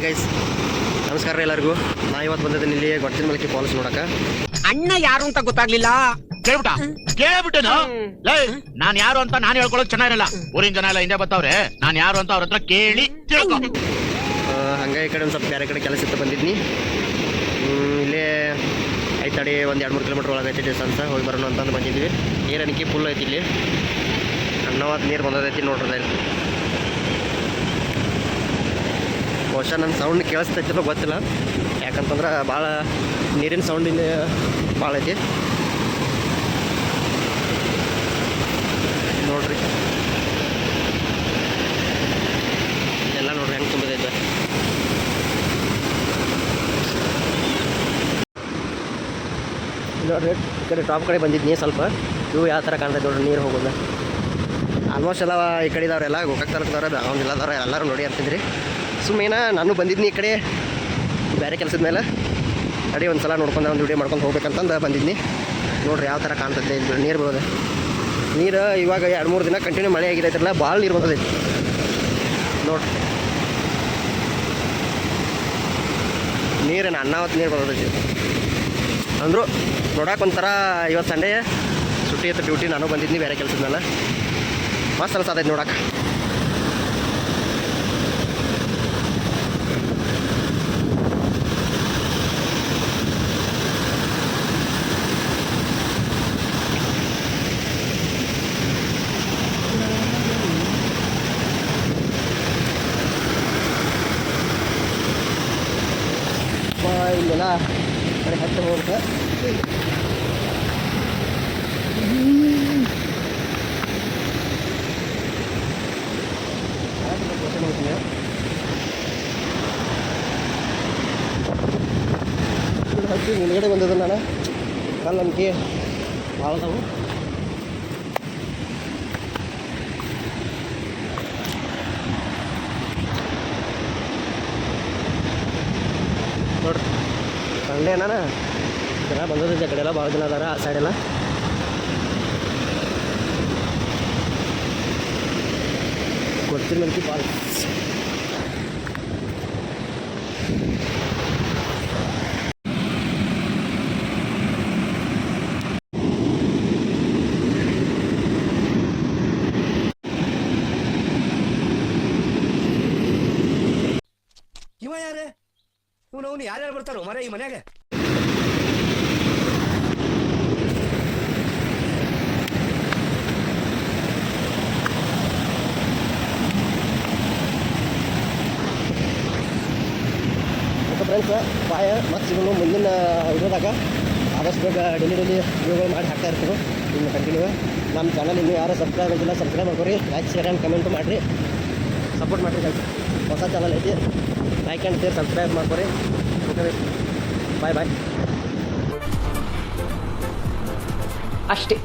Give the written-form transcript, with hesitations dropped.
Guys, ನಮಸ್ಕಾರ ಎಲ್ಲರಿಗೂ. ನಾ ಇವತ್ತು ಬಂದಿದ್ದೀನಿ ಇಲ್ಲಿ ಗೊತ್ತಿನ ಮಲಕಿ ಫಾಲ್ಸ್ ನೋಡಕ. ಅಣ್ಣ ಯಾರು ಅಂತ ಗೊತ್ತಾಗ್ಲಿಲ್ಲ. ಕೇಳ್ಬಿಟ್ಟೇನು? ನಾನ್ ಯಾರು ಅಂತ ನಾನು ಹೇಳ್ಕೊಳ್ಳೋದು ಚೆನ್ನಾಗಿರಲ್ಲ. ಊರಿನ ಜನ ಎಲ್ಲ ಹಿಂದೆ ಬರ್ತಾವ್ರೆ, ನಾನ್ ಯಾರು ಅಂತ ಅವ್ರ ಹತ್ರ ಕೇಳಿ ತಿಳ್ಕೊ. ಹಂಗೆ ಈ ಕಡೆ ಒಂದು ಸ್ವಲ್ಪ ಬೇರೆ ಕಡೆ ಕೆಲಸ ಇತ್ತು ಬಂದಿದ್ನಿ. ಇಲ್ಲೇ ಐತಡಿ ಒಂದು 2-3 ಕಿಲೋಮೀಟ್ರ್ ಒಳಗೆ ಐತಿ ಡಿಸ್ಟೆನ್ಸ್. ಹೋಗಿ ಬರೋಣ ಅಂತಂದು ಬಂದಿದ್ವಿ. ನೀರು ಅನಿಕೆ ಫುಲ್ ಐತಿ ಇಲ್ಲಿ. ಅನ್ನವಾದ ನೀರು ಬಂದದೈತಿ ನೋಡ್ರಿ. ಬಹುಶಃ ನನ್ನ ಸೌಂಡ್ ಕೇಳಿಸ್ತೈತಿಲ್ಲ ಗೊತ್ತಿಲ್ಲ, ಯಾಕಂತಂದ್ರೆ ಭಾಳ ನೀರಿನ ಸೌಂಡ್ ಇಲ್ಲಿ ಭಾಳ ಐತಿ ನೋಡ್ರಿ. ಎಲ್ಲ ನೋಡ್ರಿ ಹೆಂಗೆ ತುಂಬಿದೈತೆ. ನೋಡ್ರಿ ಈ ಕಡೆ ಟಾಪ್ ಕಡೆ ಬಂದಿದ್ನಿ ಸ್ವಲ್ಪ. ಇವು ಯಾವ ಥರ ಕಾಣ್ತೈತೆ ನೋಡ್ರಿ ನೀರು ಹೋಗೋದು. ಆಲ್ಮೋಸ್ಟ್ ಎಲ್ಲ ಈ ಕಡೆ ಇದ್ದವ್ರೆಲ್ಲ ಗೋಕಾಕ್ ತಾಲೂಕದವ್ರೆ, ಬೆಳಗಾವಿ ಜಿಲ್ಲಾದವ್ರೆ ಎಲ್ಲರೂ ನೋಡಿ ಅಂತಿದ್ರಿ. ಸುಮ್ಮನೆ ನಾನು ಬಂದಿದ್ನಿ ಈ ಕಡೆ ಬೇರೆ ಕೆಲಸದ ಮೇಲೆ. ಅಡಿ ಒಂದು ಸಲ ನೋಡ್ಕೊಂಡು ಒಂದು ವಿಡಿಯೋ ಮಾಡ್ಕೊಂಡು ಹೋಗ್ಬೇಕಂತಂದು ಬಂದಿದ್ನಿ. ನೋಡ್ರಿ ಯಾವ ಥರ ಕಾಣ್ತೈತೆ ನೀರು ಬರೋದು. ನೀರು ಇವಾಗ 2-3 ದಿನ ಕಂಟಿನ್ಯೂ ಮಳೆ ಆಗಿದೈತ್ರಲ್ಲ, ಭಾಳ ನೀರು ಬಂದದೈತಿ ನೋಡ್ರಿ. ನೀರೇನು ಅನ್ನಾವತ್ತು ನೀರು ಬಂದದೈತಿ ಅಂದರು. ನೋಡಕ್ಕೆ ಒಂಥರ ಇವತ್ತು ಸಂಡೇ ಸುಟ್ಟಿ ಇತ್ತು, ಡ್ಯೂಟಿ. ನಾನು ಬಂದಿದ್ನಿ ಬೇರೆ ಕೆಲಸದ ಮೇಲೆ. ಮಸ್ತ್ ಅನ್ಸತೈತಿ ನೋಡಕ್ಕೆ. ಇಲ್ಲೆಲ್ಲ ಕಡೆ ಹತ್ತು ಹೋಗುತ್ತೆ. ಹತ್ತಿ ಮುಂದ್ಗಡೆ ಬಂದದ ನಾನು ಕಲ್ಲು ಅಂಕಿ ಭಾಳ ಅದಾವು. ನೋಡ್ರಿ ಸಂಡೇ ನಾನು ಜನ ಬಂದದ ಕಡೆ ಎಲ್ಲ ಭಾಳ ಜನ ಅದಾರ ಆ ಸೈಡೆಲ್ಲ. ಗೊತ್ತಿನ ಮಲ್ಕಿ ಫಾಲ್ಸ್. ಇವ ಯಾರೇ ಇವನು ಯಾರ್ಯಾರು ಬರ್ತಾರೋ ಮರ ಈ ಮನ್ಯಾಗ? ಫ್ರೆಂಡ್ಸ್ ಬಾಯ ಮತ್ತು ಸಿಗೋಣ ಮುಂದಿನ ವಿಡಿಯೋದಾಗ. ಆದಷ್ಟು ಬೇಗ ಡೈಲಿ ವಿಡಿಯೋಗಳು ಮಾಡಿ ಹಾಕ್ತಾ ಇರ್ತೀವಿ ಇನ್ನು ಕಂಟಿನ್ಯೂ. ನಮ್ಮ ಚಾನಲ್ ಇನ್ನೂ ಯಾರು ಸಬ್ಸ್ಕ್ರೈಬ್ ಆಗಿಲ್ಲ, ಸಬ್ಸ್ಕ್ರೈಬ್ ಮಾಡ್ಕೊರಿ. ಲೈಕ್, ಶೇರ್ ಆ್ಯಂಡ್ ಕಮೆಂಟು ಮಾಡಿರಿ, ಸಪೋರ್ಟ್ ಮಾಡಿರಿ ಗೈಸ್. ಹೊಸ ಚಾನಲ್ ಐತಿ, ಲೈಕ್ ಆ್ಯಂಡ್ ಶೇರ್ ಸಬ್ಸ್ಕ್ರೈಬ್ ಮಾಡ್ಕೊರಿ. Okay, bye bye. ಅಷ್ಟೇ.